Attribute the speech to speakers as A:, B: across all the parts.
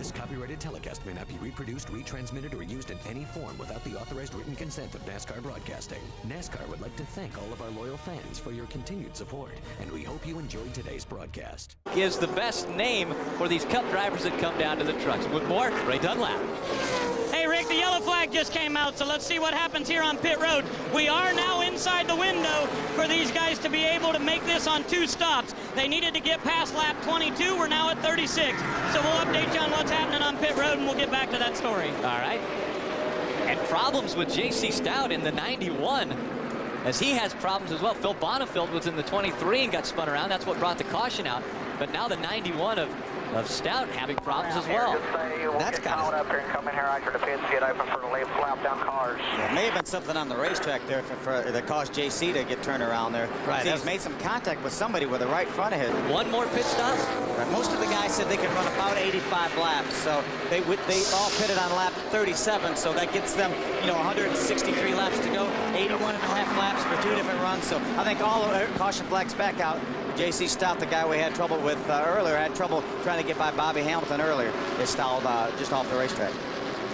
A: This copyrighted telecast may not be reproduced, retransmitted, or used in any form without the authorized written consent of NASCAR Broadcasting. NASCAR would like to thank all of our loyal fans for your continued support, and we hope you enjoyed today's broadcast.
B: Is the best name for these Cup drivers that come down to the trucks. With more, Ray Dunlap.
C: Hey, Rick, the yellow flag just came out, so let's see what happens here on pit road. We are now inside the window for these guys to be able to make this on 2 stops. They needed to get past lap 22. We're now at 36. So we'll update you on what's happening on pit road, and we'll get back to that story.
B: All right. And problems with J.C. Stout in the 91, as he has problems as well. Phil Bonnefeld was in the 23 and got spun around. That's what brought the caution out. But now the 91 of Stout having problems as well.
D: That's kind of up here and come in here after the pits get open for the lap down cars.
E: There may have been something on the racetrack there that caused JC to get turned around there.
B: Right.
E: He's made some contact with somebody with the right front of him.
B: One more pit stop.
E: Most of the guys said they could run about 85 laps, so they all pitted on lap 37, so that gets them, 163 laps to go, 81 and a half laps for 2 different runs. So I think all of caution flags back out. J.C. Stout, the guy we had trouble with earlier, had trouble trying to get by Bobby Hamilton earlier. It stalled just off the racetrack.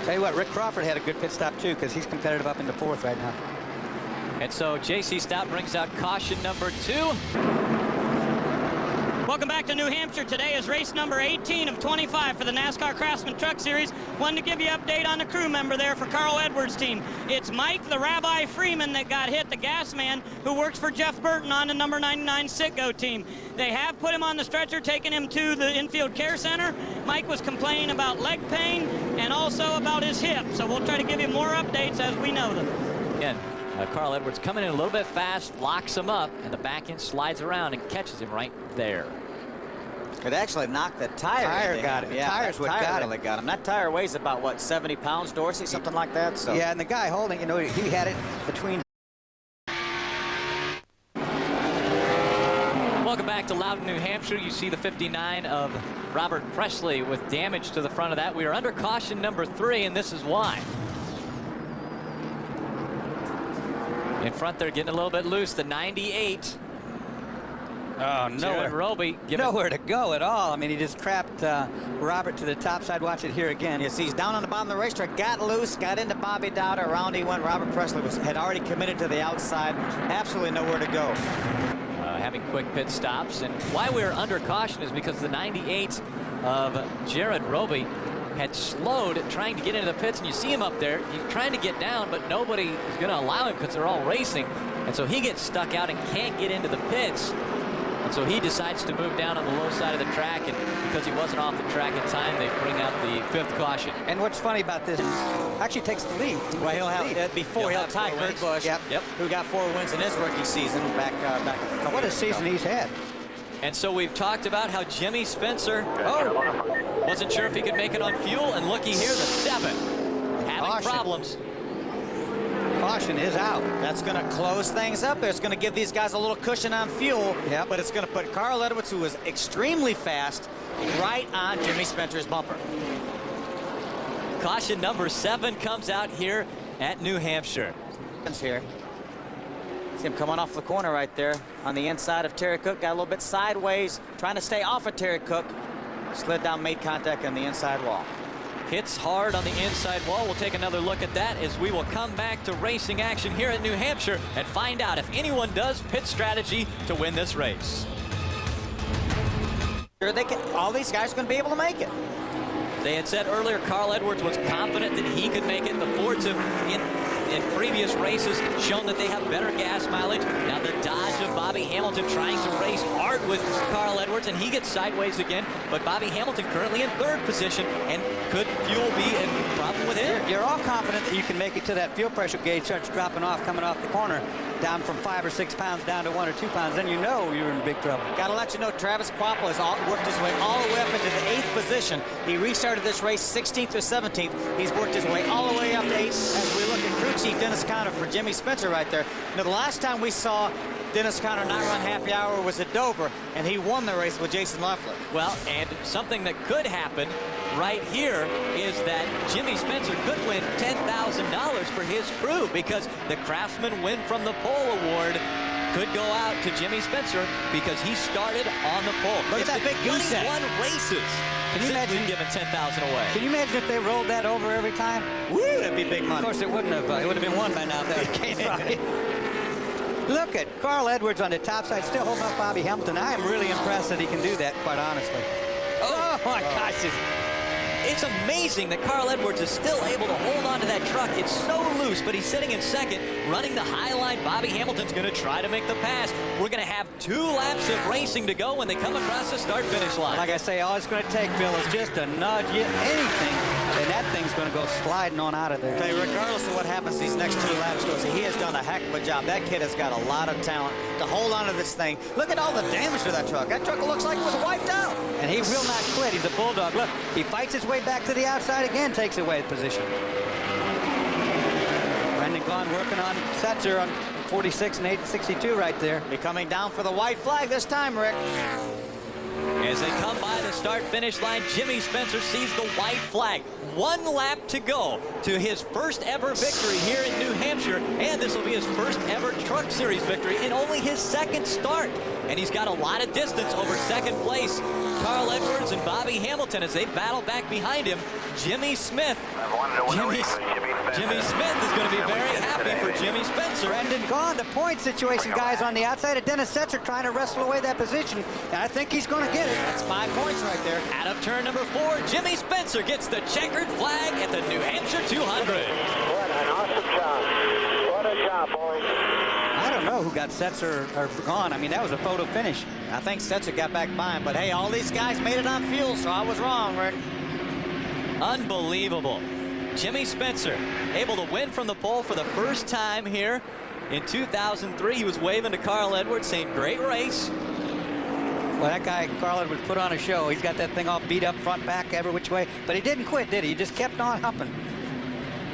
F: Tell you what, Rick Crawford had a good pit stop too, because he's competitive up into 4th right now.
B: And so J.C. Stout brings out caution number 2.
C: Welcome back to New Hampshire. Today is race number 18 of 25 for the NASCAR Craftsman Truck Series. Wanted to give you an update on the crew member there for Carl Edwards' team. It's Mike the Rabbi Freeman that got hit, the gas man, who works for Jeff Burton on the number 99 Sitgo team. They have put him on the stretcher, taken him to the infield care center. Mike was complaining about leg pain and also about his hip. So we'll try to give you more updates as we know them.
B: Again, Carl Edwards coming in a little bit fast, locks him up, and the back end slides around and catches him right there.
E: It actually knocked the tire.
F: Tire got him.
E: Yeah,
F: Tire's what got him.
E: Really got him. That tire weighs about, what, 70 pounds, Dorsey, something like that? So.
F: Yeah, and the guy holding, he had it between.
B: Welcome back to Loudon, New Hampshire. You see the 59 of Robert Presley with damage to the front of that. We are under caution number 3, and this is why. In front, they're getting a little bit loose. The 98.
F: Oh,
B: Jared Roby.
F: Nowhere to go at all. I mean, he just trapped Robert to the top side. Watch it here again.
E: Yes, he's down on the bottom of the racetrack, got loose, got into Bobby Dowder. Around he went. Robert Presley had already committed to the outside. Absolutely nowhere to go.
B: Having quick pit stops. And why we're under caution is because the 98 of Jared Roby had slowed trying to get into the pits, and you see him up there. He's trying to get down, but nobody is going to allow him because they're all racing. And so he gets stuck out and can't get into the pits. And so he decides to move down on the low side of the track, and because he wasn't off the track in time, they bring out the 5th caution.
F: And what's funny about this, actually takes the lead.
E: Well, he'll have before he'll tie Kurt Busch,
F: Yep.
E: who got 4 wins in his rookie season back a couple
F: What a
E: years
F: season
E: ago.
F: he's had.
B: And so we've talked about how Jimmy Spencer wasn't sure if he could make it on fuel, and looky here, the 7 having
F: Caution.
B: problems.
F: Caution is out.
E: That's going to close things up. It's going to give these guys a little cushion on fuel, but it's going to put Carl Edwards, who is extremely fast, right on Jimmy Spencer's bumper.
B: Caution number 7 comes out here at New Hampshire.
E: Here. See him coming off the corner right there on the inside of Terry Cook. Got a little bit sideways, trying to stay off of Terry Cook. Slid down, made contact on the inside wall.
B: Hits hard on the inside wall. We'll take another look at that as we will come back to racing action here at New Hampshire and find out if anyone does pit strategy to win this race.
E: All these guys are going to be able to make it.
B: They had said earlier Carl Edwards was confident that he could make it. The Fords have, in previous races, shown that they have better gas mileage. Now the Dodge of Bobby Hamilton trying to race hard with Carl Edwards, and he gets sideways again. But Bobby Hamilton currently in 3rd position, and could fuel be a problem with him?
F: You're all confident that you can make it to that fuel pressure gauge starts dropping off, coming off the corner, down from 5 or 6 pounds down to 1 or 2 pounds. Then you know you're in big trouble.
E: Got to let you know, Travis Kvapil has worked his way all the way up into the 8th position. He restarted this race 16th or 17th. He's worked his way all the way up to 8th as we look at crew chief Dennis Conner for Jimmy Spencer right there. Now, the last time we saw Dennis Conner not run happy hour was at Dover, and he won the race with Jason Leffler.
B: Well, and something that could happen right here is that Jimmy Spencer could win $10,000 for his crew, because the Craftsman win from the pole award could go out to Jimmy Spencer because he started on the pole.
E: Look at that big goose egg.
B: 21 races.
F: Can you imagine
B: giving 10,000 away?
F: Can you imagine if they rolled that over every time?
E: Woo, that'd be big money.
F: Of course, it wouldn't have. It would have been won by now. That case, right? Look at Carl Edwards on the top side, still holding up Bobby Hamilton. I am really impressed that he can do that, quite honestly. Oh my gosh.
B: It's amazing that Carl Edwards is still able to hold on to that truck. It's so loose, but he's sitting in second, running the high line. Bobby Hamilton's going to try to make the pass. We're going to have 2 laps of racing to go when they come across the start-finish line.
F: Like I say, all it's going to take, Bill, is just a nudge, anything, and that thing's going to go sliding on out of there.
E: Okay, regardless of what happens these next 2 laps, he has done a heck of a job. That kid has got a lot of talent to hold on to this thing. Look at all the damage to that truck. That truck looks like it was wiped out.
F: And he will not quit. He's a bulldog. Look, he fights his way back to the outside again, takes away the position. Brendan Gaughan working on Setzer on 46 and 862 right there.
E: Be coming down for the white flag this time, Rick.
B: As they come by the start-finish line, Jimmy Spencer sees the white flag. 1 lap to go to his first ever victory here in New Hampshire, and this will be his first ever Truck Series victory in only his 2nd start. And he's got a lot of distance over 2nd place. Carl Edwards and Bobby Hamilton as they battle back behind him. Jimmy Smith. Jimmy Smith is going to be very happy for Jimmy Spencer.
F: Brendan Gaughan, the point situation, guys, on the outside of Dennis Setzer trying to wrestle away that position, and I think he's going to get it.
E: That's 5 points right there.
B: Out of turn number 4, Jimmy Spencer gets the checkered flag at the New Hampshire 200.
D: What an awesome job. What a job, boys.
F: I don't know who got Setzer or Gaughan. I mean, that was a photo finish.
E: I think Setzer got back by him, but hey, all these guys made it on fuel, so I was wrong, Rick.
B: Unbelievable. Jimmy Spencer able to win from the pole for the first time here in 2003. He was waving to Carl Edwards saying, great race.
F: Well, that guy, Carl Edwards, put on a show. He's got that thing all beat up front, back, every which way. But he didn't quit, did he? He just kept on humping.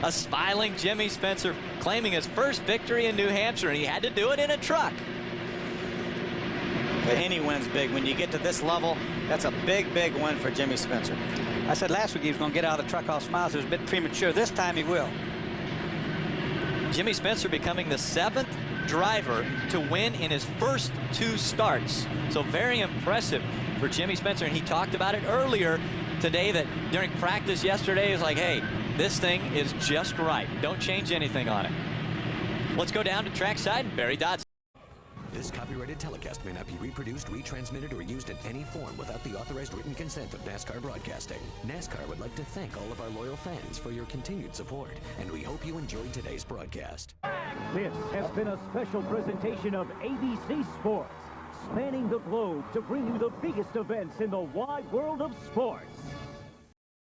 B: A smiling Jimmy Spencer claiming his first victory in New Hampshire, and he had to do it in a truck.
E: But any win's big. When you get to this level, that's a big, big win for Jimmy Spencer.
F: I said last week he was going to get out of the truck all smiles. It was a bit premature. This time he will.
B: Jimmy Spencer becoming the 7th driver to win in his first 2 starts. So very impressive for Jimmy Spencer. And he talked about it earlier today that during practice yesterday, he was like, hey, this thing is just right. Don't change anything on it. Let's go down to trackside. Barry Dodson.
A: This copyrighted telecast may not be reproduced, retransmitted, or used in any form without the authorized written consent of NASCAR Broadcasting. NASCAR would like to thank all of our loyal fans for your continued support, and we hope you enjoyed today's broadcast.
G: This has been a special presentation of ABC Sports, spanning the globe to bring you the biggest events in the wide world of sports.